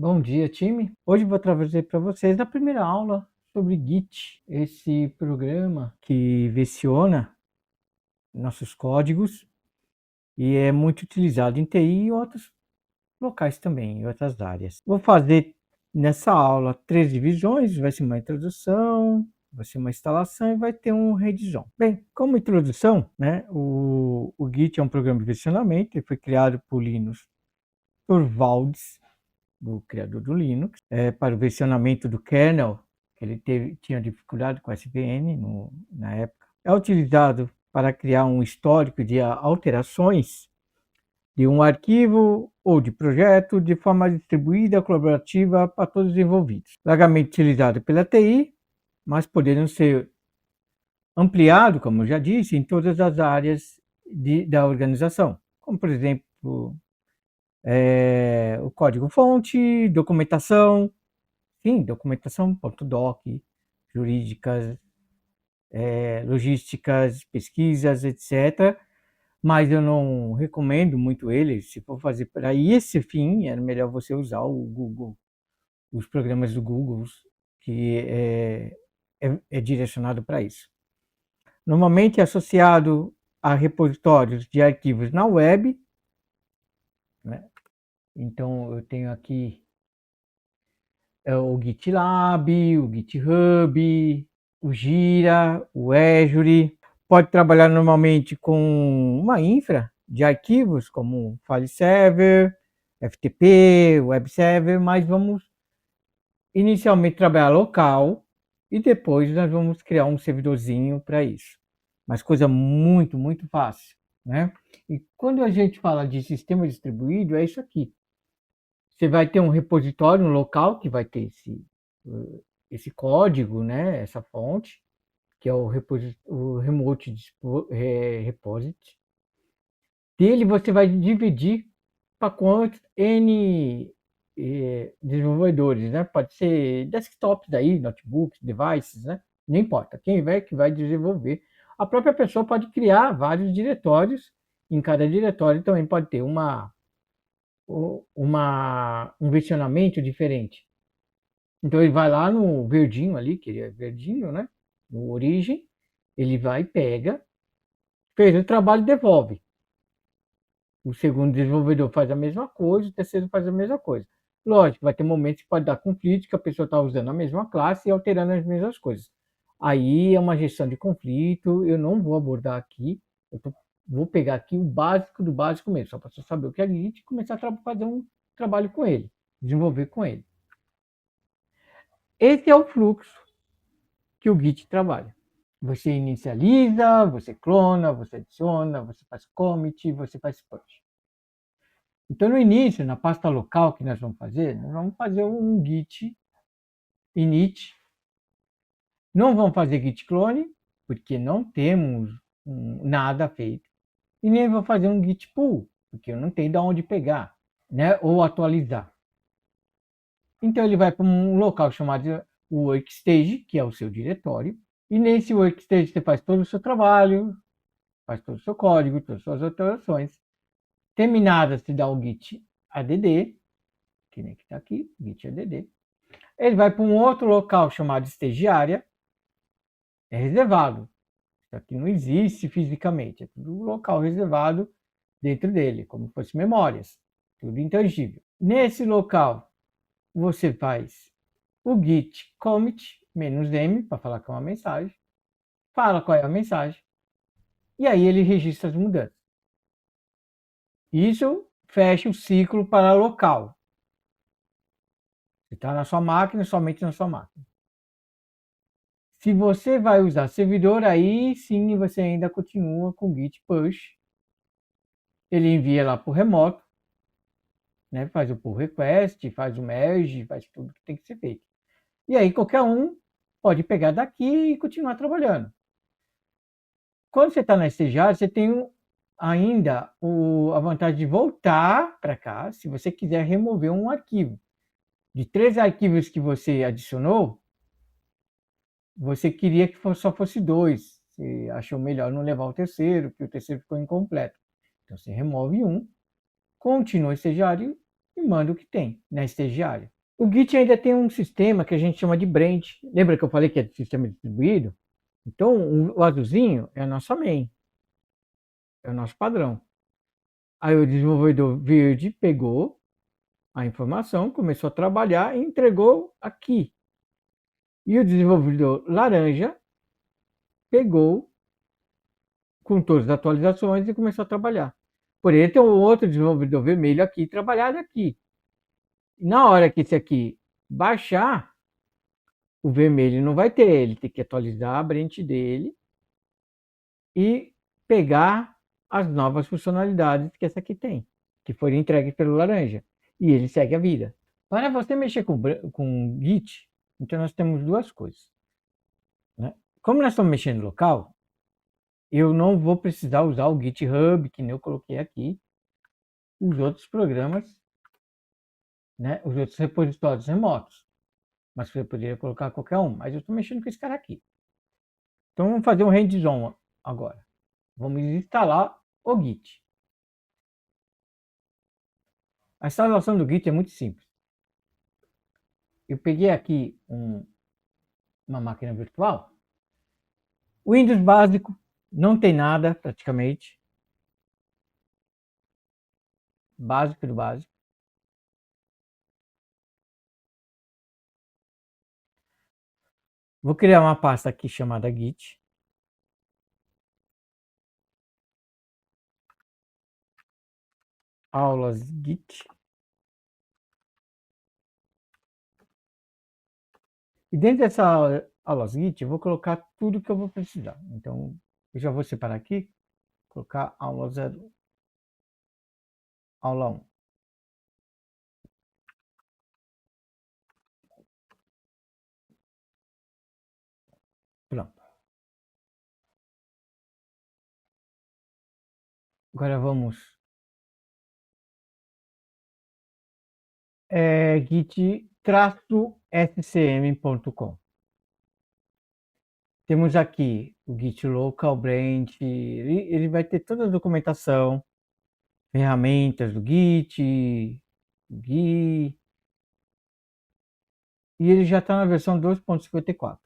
Bom dia, time. Hoje vou trazer para vocês a primeira aula sobre Git, esse programa que versiona nossos códigos e é muito utilizado em TI e outros locais também, em outras áreas. Vou fazer nessa aula 3 divisões, vai ser uma introdução, vai ser uma instalação e vai ter um revisão. Bem, como introdução, né, o Git é um programa de versionamento, ele foi criado por Linus Torvalds, do criador do Linux, para o versionamento do kernel, que ele tinha dificuldade com SVN na época. É utilizado para criar um histórico de alterações de um arquivo ou de projeto de forma distribuída, colaborativa para todos os envolvidos. Largamente utilizado pela TI, mas podendo ser ampliado, como eu já disse, em todas as áreas da organização, como por exemplo o código-fonte, documentação, sim, documentação.doc, jurídicas, logísticas, pesquisas, etc. Mas eu não recomendo muito ele. Se for fazer para esse fim, é melhor você usar o Google, os programas do Google, que é direcionado para isso. Normalmente é associado a repositórios de arquivos na web, né? Então eu tenho aqui o GitLab, o GitHub, o Gira, o Azure. Pode trabalhar normalmente com uma infra de arquivos como File Server, FTP, Web Server, mas vamos inicialmente trabalhar local e depois nós vamos criar um servidorzinho para isso. Mas coisa muito, muito fácil, né? E quando a gente fala de sistema distribuído, é isso aqui. Você vai ter um repositório no local que vai ter esse código, né? Essa fonte, que é o Remote Repository. Dele você vai dividir para quantos N desenvolvedores, né? Pode ser desktops aí, notebooks, devices, né? Não importa, quem vai que vai desenvolver. A própria pessoa pode criar vários diretórios, em cada diretório também pode ter um versionamento diferente. Então ele vai lá no verdinho ali, que é verdinho, né? No origem, ele vai, pega, fez o trabalho e devolve. O segundo desenvolvedor faz a mesma coisa, o terceiro faz a mesma coisa. Lógico, vai ter momentos que pode dar conflito, que a pessoa está usando a mesma classe e alterando as mesmas coisas. Aí é uma gestão de conflito, eu não vou abordar aqui, vou pegar aqui o básico do básico mesmo, só para você saber o que é Git e começar a fazer um trabalho com ele, desenvolver com ele. Esse é o fluxo que o Git trabalha. Você inicializa, você clona, você adiciona, você faz commit, você faz push. Então, no início, na pasta local que nós vamos fazer um git init. Não vamos fazer git clone, porque não temos nada feito. E nem vou fazer um git pull, porque eu não tenho de onde pegar, né? Ou atualizar. Então, ele vai para um local chamado workstage, que é o seu diretório. E nesse workstage você faz todo o seu trabalho, faz todo o seu código, todas as suas alterações. Terminada, se dá o git add, que nem que está aqui, git add. Ele vai para um outro local chamado estagiária, é reservado. Isso aqui não existe fisicamente, é tudo local reservado dentro dele, como se fosse memórias, tudo intangível. Nesse local, você faz o git commit -m, para falar que é uma mensagem, fala qual é a mensagem, e aí ele registra as mudanças. Isso fecha o ciclo para local. Está na sua máquina, somente na sua máquina. Se você vai usar servidor, aí sim você ainda continua com git push. Ele envia lá para o remoto, né? Faz o pull request, faz o merge, faz tudo que tem que ser feito. E aí qualquer um pode pegar daqui e continuar trabalhando. Quando você está na estagiária, você tem ainda a vantagem de voltar para cá, se você quiser remover um arquivo. De 3 arquivos que você adicionou, você queria que só fosse 2. Você achou melhor não levar o terceiro, porque o terceiro ficou incompleto. Então você remove um, continua estagiário e manda o que tem na estagiária. O Git ainda tem um sistema que a gente chama de branch. Lembra que eu falei que é sistema distribuído? Então, o azulzinho é a nossa main, é o nosso padrão. Aí o desenvolvedor verde pegou a informação, começou a trabalhar e entregou aqui. E o desenvolvedor laranja pegou com todas as atualizações e começou a trabalhar. Por ele tem um outro desenvolvedor vermelho aqui, trabalhado aqui. Na hora que esse aqui baixar, o vermelho não vai ter, ele tem que atualizar a branch dele e pegar as novas funcionalidades que essa aqui tem, que foram entregues pelo laranja. E ele segue a vida. Para você mexer com Git, então nós temos duas coisas. Né? Como nós estamos mexendo local, eu não vou precisar usar o GitHub, que nem eu coloquei aqui, os outros programas, né? Os outros repositórios remotos. Mas você poderia colocar qualquer um. Mas eu estou mexendo com esse cara aqui. Então vamos fazer um hands-on agora. Vamos instalar o Git. A instalação do Git é muito simples. Eu peguei aqui uma máquina virtual. O Windows básico, não tem nada praticamente. Básico do básico. Vou criar uma pasta aqui chamada Git. Aulas Git. E dentro dessa aulas Git, eu vou colocar tudo que eu vou precisar. Então, eu já vou separar aqui, colocar aula 0, aula 1. Pronto. Agora vamos git-scm.com. Temos aqui o Git Local Branch, ele vai ter toda a documentação, ferramentas do Git, e ele já está na versão 2.54.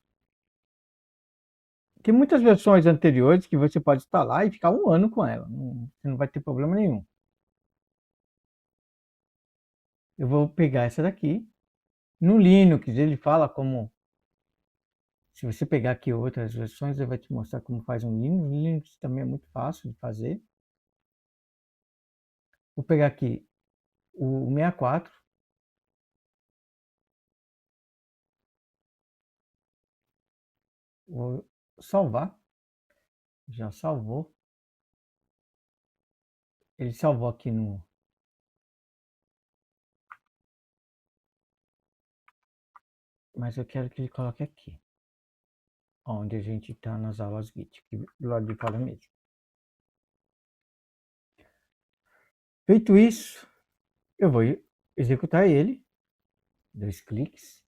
Tem muitas versões anteriores que você pode instalar e ficar um ano com ela, você não vai ter problema nenhum. Eu vou pegar essa daqui. No Linux ele fala como, se você pegar aqui outras versões, ele vai te mostrar como faz um Linux. O Linux também é muito fácil de fazer. Vou pegar aqui o 64. Vou salvar. Já salvou. Ele salvou aqui no... Mas eu quero que ele coloque aqui. Onde a gente está nas aulas Git, que do lado de fora mesmo. Feito isso, eu vou executar ele. 2 cliques.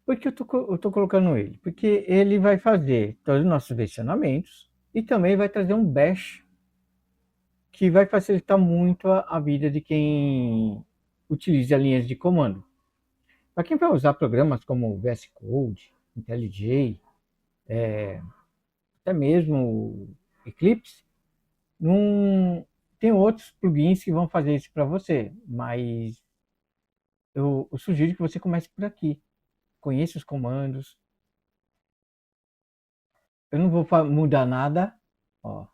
Por que eu tô colocando ele? Porque ele vai fazer todos os nossos versionamentos e também vai trazer um bash que vai facilitar muito a vida de quem utiliza linhas de comando. Para quem vai usar programas como VS Code, IntelliJ, até mesmo Eclipse, não tem outros plugins que vão fazer isso para você, mas eu sugiro que você comece por aqui. Conheça os comandos. Eu não vou mudar nada. Ó,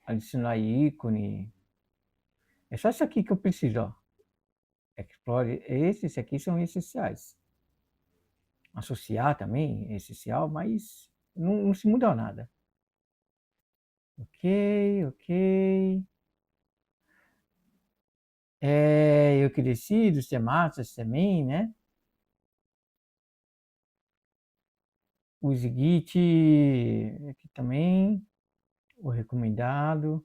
adicionar ícone. É só isso aqui que eu preciso, ó. Explore esses aqui são essenciais. Associar também é essencial, mas não se muda nada. Ok, ok. Eu que decido, os temáticos também, né? O Git aqui também, o recomendado.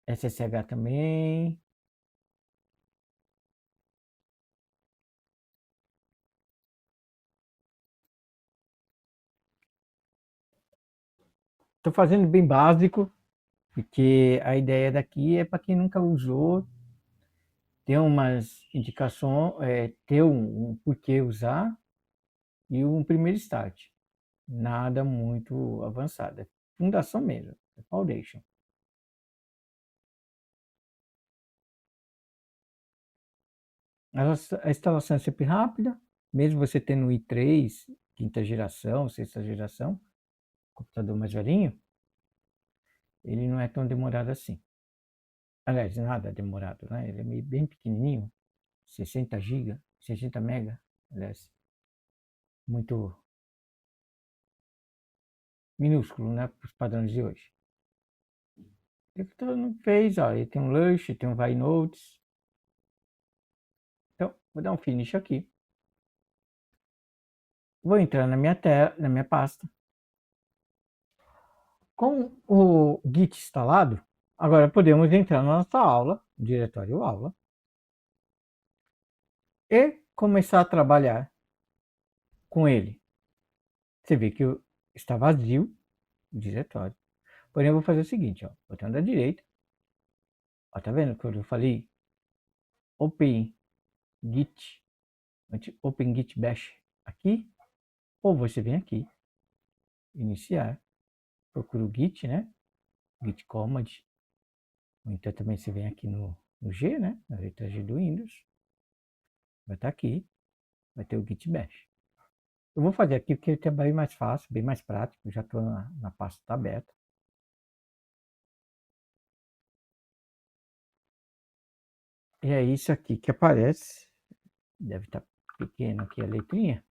SSH também. Estou fazendo bem básico, porque a ideia daqui é para quem nunca usou, ter umas indicações, ter um porquê usar e um primeiro start. Nada muito avançado, é fundação mesmo, é foundation. A instalação é sempre rápida, mesmo você tendo o i3, quinta geração, sexta geração, computador mais velhinho, ele não é tão demorado assim. Aliás, nada demorado, né? Ele é bem pequenininho, 60 GB, 60 MB, aliás, muito minúsculo, né, para os padrões de hoje. Ele fez, ó, ele tem um Lush, tem um Notes. Então, vou dar um finish aqui. Vou entrar na minha tela, na minha pasta. Com o Git instalado, agora podemos entrar na nossa aula, diretório aula, e começar a trabalhar com ele. Você vê que está vazio o diretório. Porém, eu vou fazer o seguinte, ó, botão da direita. Ó, tá vendo quando eu falei Open Git, Open Git Bash aqui? Ou você vem aqui, iniciar, procura o Git, né? Git Command. Ou então também você vem aqui no G, né? Na letra G do Windows. Vai estar aqui, vai ter o Git Bash. Eu vou fazer aqui porque é bem mais fácil, bem mais prático. Já estou na pasta tá aberta. E é isso aqui que aparece. Deve estar pequeno aqui a letrinha.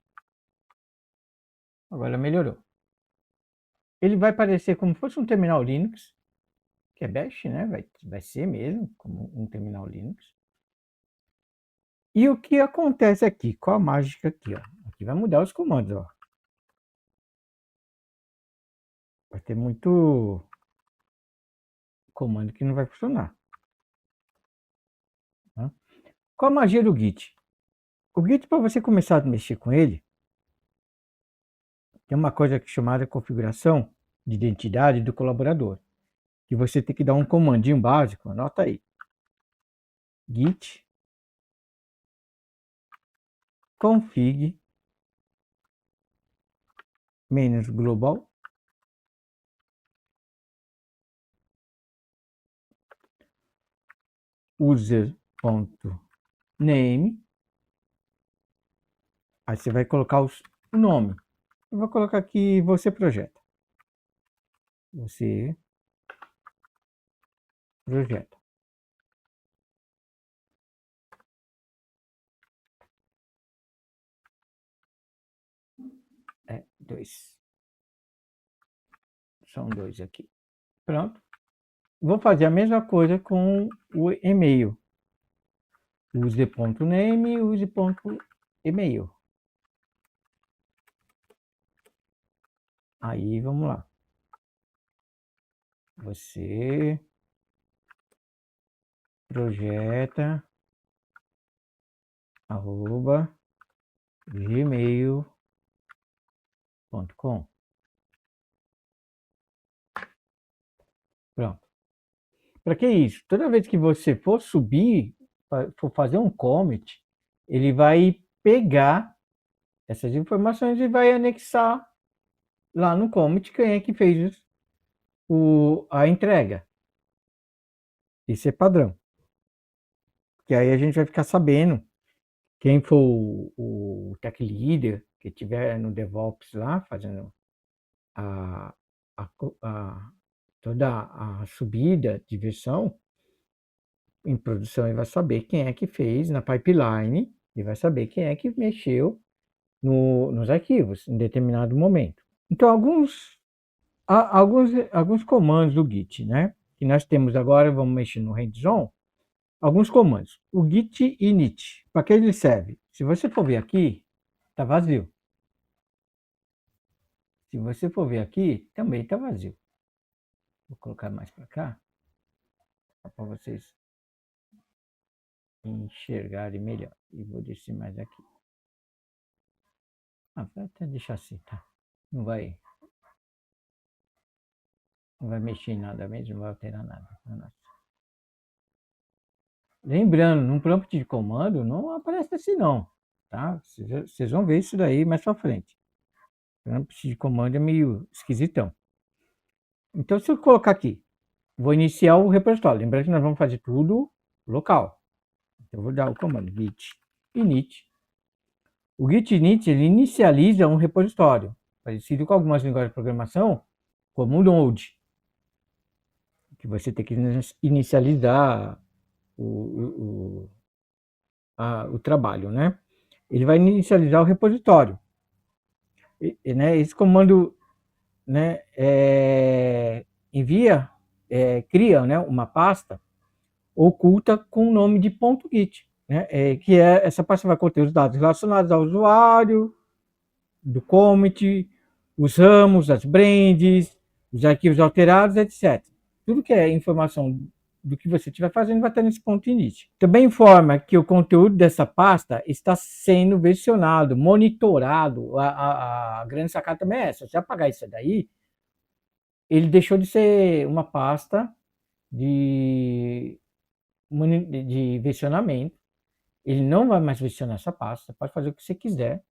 Agora melhorou. Ele vai aparecer como se fosse um terminal Linux, que é Bash, né? Vai ser mesmo como um terminal Linux. E o que acontece aqui? Qual a mágica aqui? Ó? Aqui vai mudar os comandos. Ó. Vai ter muito comando que não vai funcionar. Tá? Qual a magia do Git? O Git, para você começar a mexer com ele, tem uma coisa chamada configuração de identidade do colaborador. Que você tem que dar um comandinho básico, anota aí. Git config -global user.name. Aí você vai colocar o nome. Eu vou colocar aqui você projeta. Você projeta. É, 2. São 2 aqui. Pronto. Vou fazer a mesma coisa com o e-mail. Use.name, use.email. Aí, vamos lá. Você projeta @gmail.com. Pronto. Para que isso? Toda vez que você for subir, for fazer um commit, ele vai pegar essas informações e vai anexar lá no commit quem é que fez a entrega. Isso é padrão. Que aí a gente vai ficar sabendo quem for o tech leader que estiver no DevOps lá fazendo a, a, toda a subida de versão em produção, ele vai saber quem é que fez na pipeline e vai saber quem é que mexeu nos arquivos em determinado momento. Então, alguns comandos do Git, né? Que nós temos agora, vamos mexer no hands-on, alguns comandos. O git init, para que ele serve? Se você for ver aqui, está vazio. Se você for ver aqui, também está vazio. Vou colocar mais para cá, para vocês enxergarem melhor. E vou descer mais aqui. Vou até deixar assim, tá? Não vai. Não vai mexer em nada mesmo, não vai alterar nada. Lembrando, num prompt de comando não aparece assim não, tá? Vocês vão ver isso daí mais pra frente. Prompt de comando é meio esquisitão. Então, se eu colocar aqui, vou iniciar o repositório. Lembrando que nós vamos fazer tudo local. Então, eu vou dar o comando git init. O git init ele inicializa um repositório, parecido com algumas linguagens de programação, como o Node, que você tem que inicializar o trabalho, né? Ele vai inicializar o repositório. Né, esse comando, né, envia, cria, né, uma pasta oculta com o nome de .git, né, que essa pasta vai conter os dados relacionados ao usuário, do commit, os ramos, as brands, os arquivos alterados, etc. Tudo que é informação do que você estiver fazendo vai estar nesse ponto init. Também informa que o conteúdo dessa pasta está sendo versionado, monitorado. A grande sacada também é essa. Se apagar isso daí, ele deixou de ser uma pasta de versionamento. Ele não vai mais versionar essa pasta. Pode fazer o que você quiser,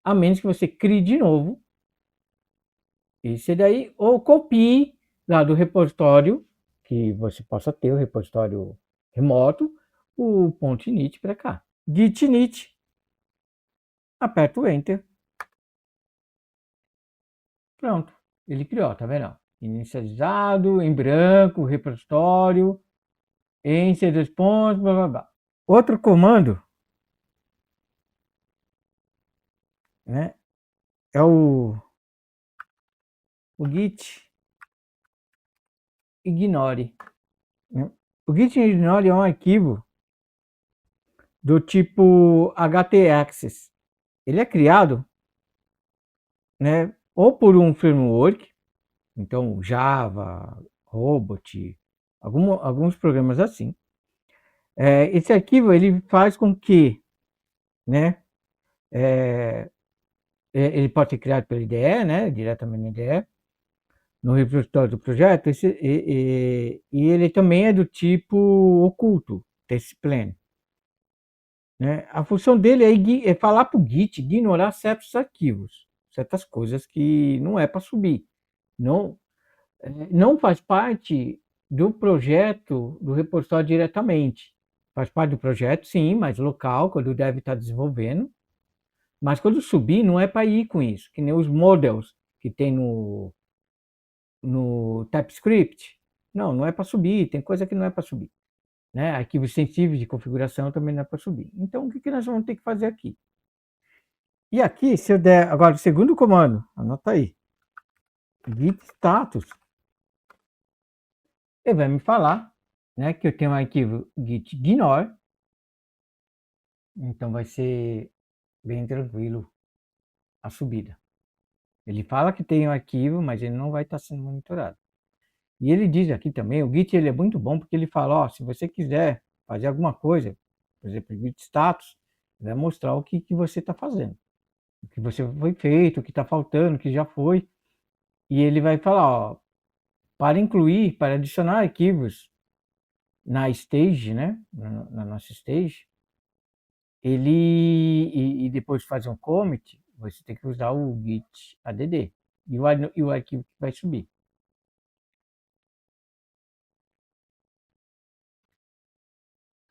a menos que você crie de novo esse daí, ou copie lá do repositório, que você possa ter o repositório remoto, o ponto init para cá. Git init, aperta o Enter. Pronto, ele criou, tá vendo? Inicializado, em branco, repositório, em C2 pontos, blá blá blá. Outro comando, né, é o git ignore. Né? O git ignore é um arquivo do tipo htaccess. Ele é criado, né, ou por um framework, então Java, Robot, alguns programas assim. Esse arquivo ele faz com que, né, ele pode ser criado pela IDE, né, diretamente na IDE, no repositório do projeto, e ele também é do tipo oculto, testplan. Né? A função dele é falar para o Git ignorar certos arquivos, certas coisas que não é para subir. Não faz parte do projeto do repositório diretamente. Faz parte do projeto, sim, mas local, quando o dev está desenvolvendo. Mas quando subir, não é para ir com isso, que nem os models que tem no TypeScript. Não é para subir, tem coisa que não é para subir. Né? Arquivos sensíveis de configuração também não é para subir. Então, o que nós vamos ter que fazer aqui? E aqui, se eu der agora o segundo comando, anota aí, git status, ele vai me falar, né, que eu tenho um arquivo git ignore, então vai ser bem tranquilo a subida. Ele fala que tem um arquivo, mas ele não vai estar sendo monitorado. E ele diz aqui também, o Git ele é muito bom porque ele fala, ó, se você quiser fazer alguma coisa, por exemplo, Git status, ele vai mostrar o que você está fazendo, o que você foi feito, o que está faltando, o que já foi, e ele vai falar, ó, para incluir, para adicionar arquivos na stage, né, na nossa stage, ele e depois fazer um commit, você tem que usar o git add e o arquivo que vai subir.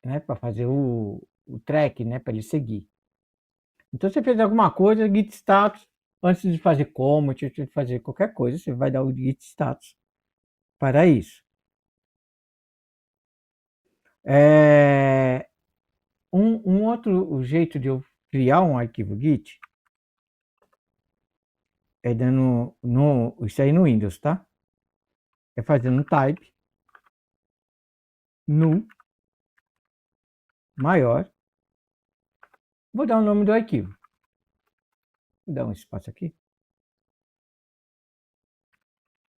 Né, para fazer o track, né, para ele seguir. Então, você fez alguma coisa, git status, antes de fazer commit, antes de fazer qualquer coisa, você vai dar o git status para isso. Um outro jeito de eu criar um arquivo git é dando isso aí no Windows, tá? É fazendo um type no maior. Vou dar o nome do arquivo. Vou dar um espaço aqui.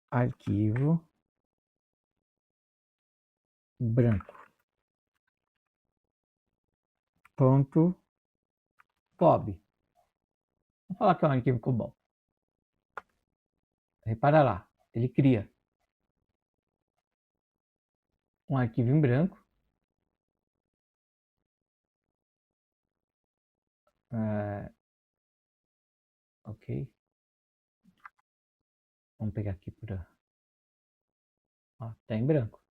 Arquivo branco. Ponto .cob. Vou falar que é um arquivo COBOL. Repara lá, ele cria. um arquivo em branco. Ok. Vamos pegar aqui por... Ó, tá em branco.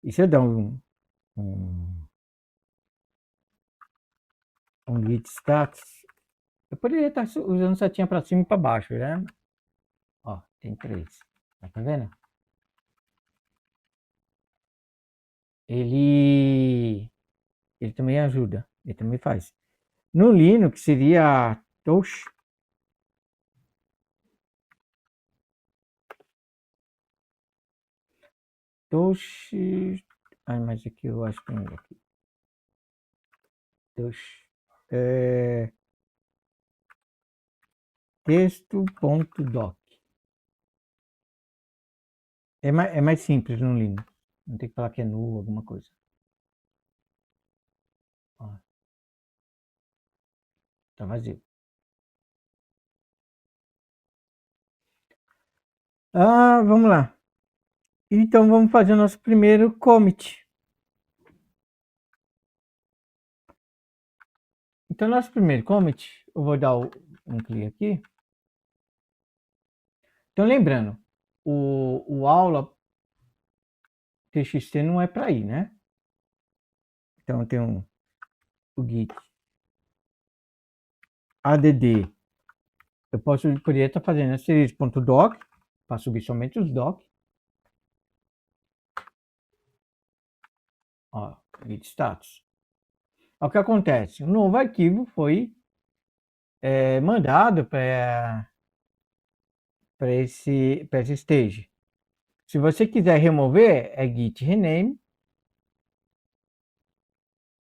E se eu dar um git status, eu poderia estar usando setinha para cima e para baixo, né? Ó, tem 3. Tá vendo? Ele também ajuda, ele também faz. No Linux seria Touch. Touch. Ah, mas aqui eu acho que tem aqui. Touch. Texto.doc. É mais simples no Linux. Não tem que falar que é null, alguma coisa. Ó, tá vazio. Vamos lá. Então vamos fazer o nosso primeiro commit. Então nosso primeiro commit, eu vou dar um clique aqui. Então lembrando, o aula txt não é para ir, né? Então tem o git add. Eu poderia estar fazendo series.doc para subir somente os doc. Ó, git status. O que acontece? Um novo arquivo foi mandado para essa stage. Se você quiser remover, é git rename,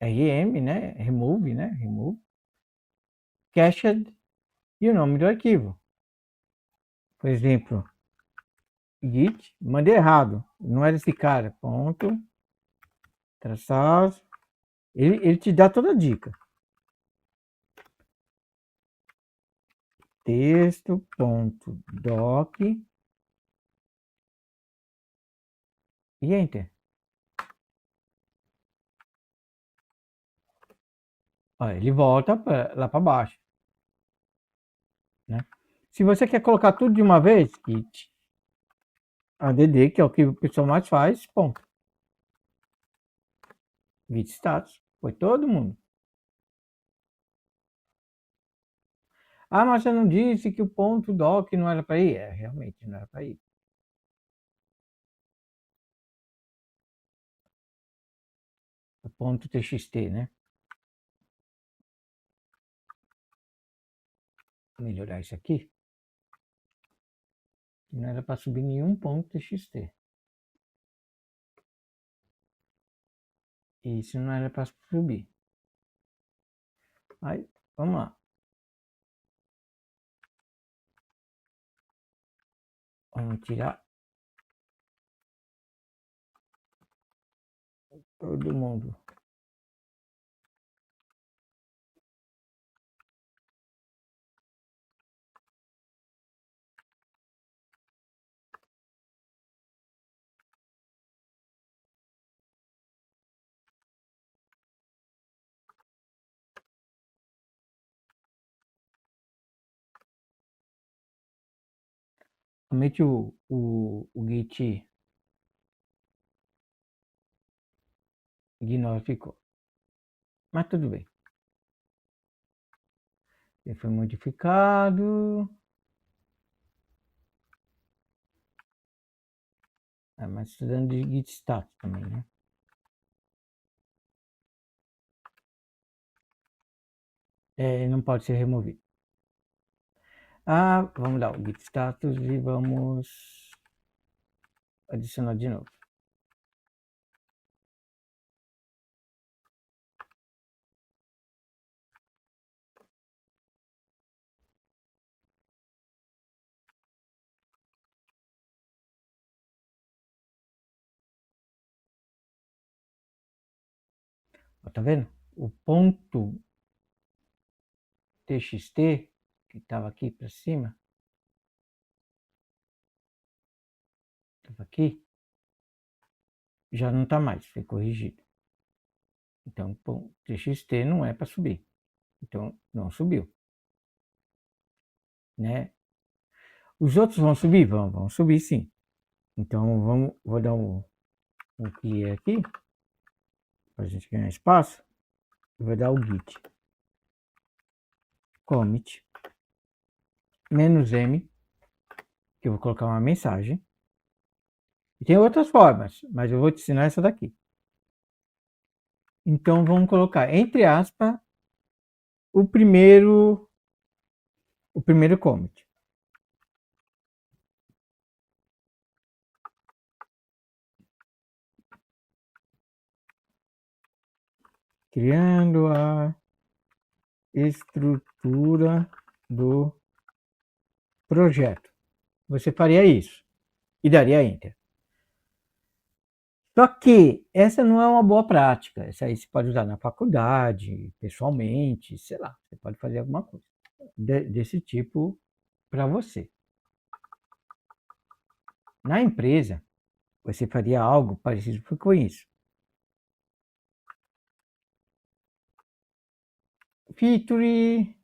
rm, né? Remove, né? Remove, cached e o nome do arquivo. Por exemplo, git, mandei errado, não era esse cara, ponto, traçado. Ele te dá toda a dica. Texto.doc e enter. Ó, ele volta lá para baixo, né? Se você quer colocar tudo de uma vez, git add, que é o que o pessoal mais faz, ponto. Git status, foi todo mundo. Mas você não disse que o ponto doc não era para ir? Realmente não era para ir. O ponto txt, né? Vou melhorar isso aqui. Não era para subir nenhum ponto txt. Isso não era para subir. Aí, vamos lá. Vamos tirar todo mundo. Somente o git ignore ficou. Mas tudo bem. Ele foi modificado. Mas estudando de git status também, né? Não pode ser removido. Vamos dar o git status e vamos adicionar de novo. Tá vendo? O ponto txt que estava aqui para cima, estava aqui, já não está mais, foi corrigido. Então, bom, TXT não é para subir. Então, não subiu, né? Os outros vão subir? Vão subir sim. Então, vou dar um clear aqui, para a gente ganhar espaço. Vou dar o git commit -m, que eu vou colocar uma mensagem. E tem outras formas, mas eu vou te ensinar essa daqui. Então, vamos colocar, entre aspas, o primeiro commit. Criando a estrutura do projeto. Você faria isso e daria Enter. Só que essa não é uma boa prática. Essa aí você pode usar na faculdade, pessoalmente, sei lá. Você pode fazer alguma coisa desse tipo para você. Na empresa, você faria algo parecido com isso. Feature,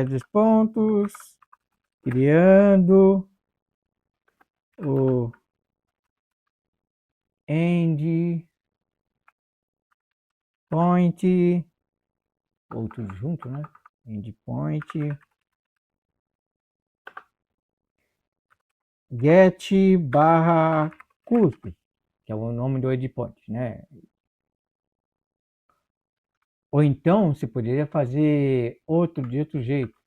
dos pontos, criando o endpoint, ou tudo junto, né? Endpoint, get/cusp, que é o nome do endpoint, né? Ou então você poderia fazer de outro jeito.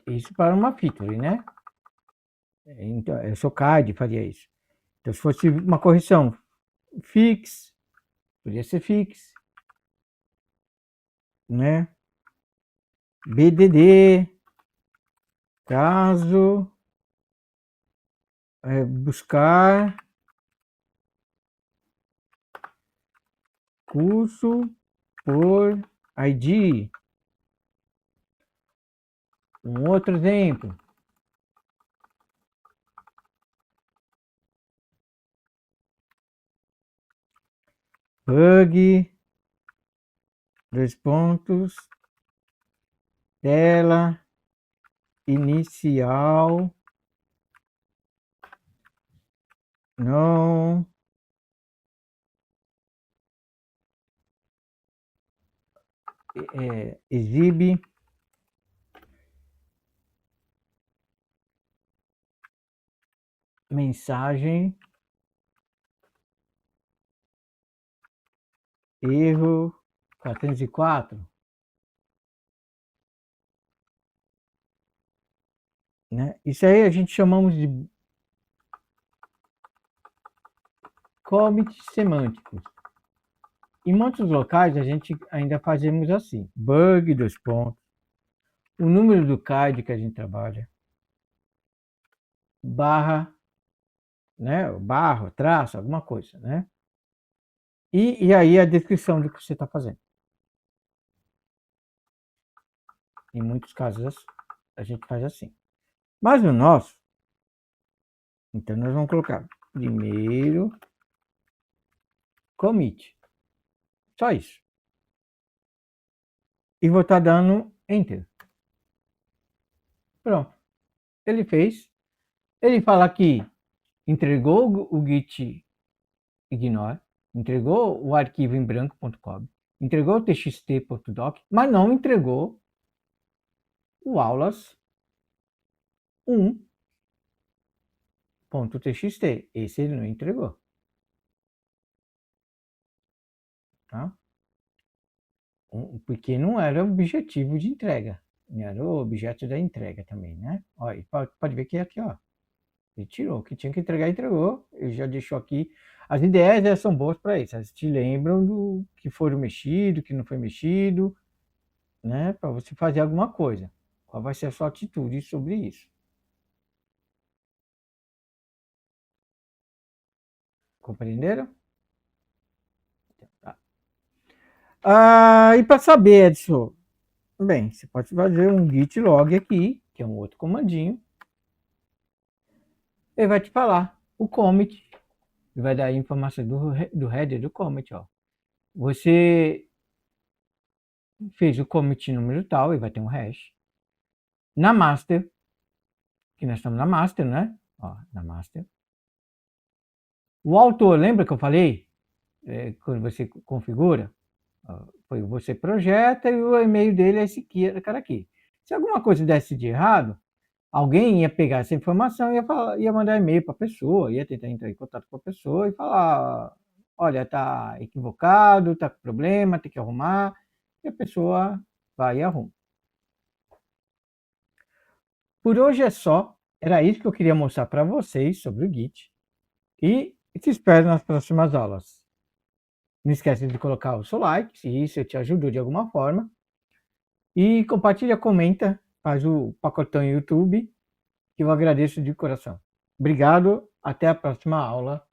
Isso para uma feature, né? Então, eu sou CAD, faria isso. Então, se fosse uma correção fix, poderia ser fix, né? BDD, caso, buscar curso por ID. Um outro exemplo. Bug, dois pontos, tela inicial, não exibe mensagem erro 404, né? Isso aí a gente chamamos de commit semânticos. Em muitos locais a gente ainda fazemos assim, bug, dois pontos, o número do CAD que a gente trabalha, barra, né? Barra, traço, alguma coisa, né? E aí a descrição do que você está fazendo. Em muitos casos a gente faz assim. Mas no nosso, então nós vamos colocar primeiro commit. Só isso. E vou estar dando Enter. Pronto. Ele fez. Ele fala que entregou o git ignore, entregou o arquivo em branco.com, entregou o txt.doc, mas não entregou o aulas 1.txt. Esse ele não entregou. Tá? Porque não era o objetivo de entrega. Não era o objeto da entrega também, né? Olha, pode ver que aqui, ó, ele tirou. O que tinha que entregar, entregou. Ele já deixou aqui. As ideias são boas para isso. Elas te lembram do que foi mexido, que não foi mexido, né? Para você fazer alguma coisa. Qual vai ser a sua atitude sobre isso? Compreenderam? Tá. E para saber, Edson, bem, você pode fazer um git log aqui, que é um outro comandinho, ele vai te falar o commit, ele vai dar a informação do header do commit, ó. Você fez o commit número tal, e vai ter um hash. Na master, que nós estamos na master, né? Ó, na master. O autor, lembra que eu falei? Quando você configura, ó, você projeta e o e-mail dele é esse cara aqui. Se alguma coisa desse de errado, alguém ia pegar essa informação e ia mandar e-mail para a pessoa, ia tentar entrar em contato com a pessoa e falar, olha, tá equivocado, tá com problema, tem que arrumar, e a pessoa vai e arruma. Por hoje é só, era isso que eu queria mostrar para vocês sobre o Git, e te espero nas próximas aulas. Não esquece de colocar o seu like, se isso te ajudou de alguma forma, e compartilha, comenta, faz o pacotão YouTube, que eu agradeço de coração. Obrigado, até a próxima aula.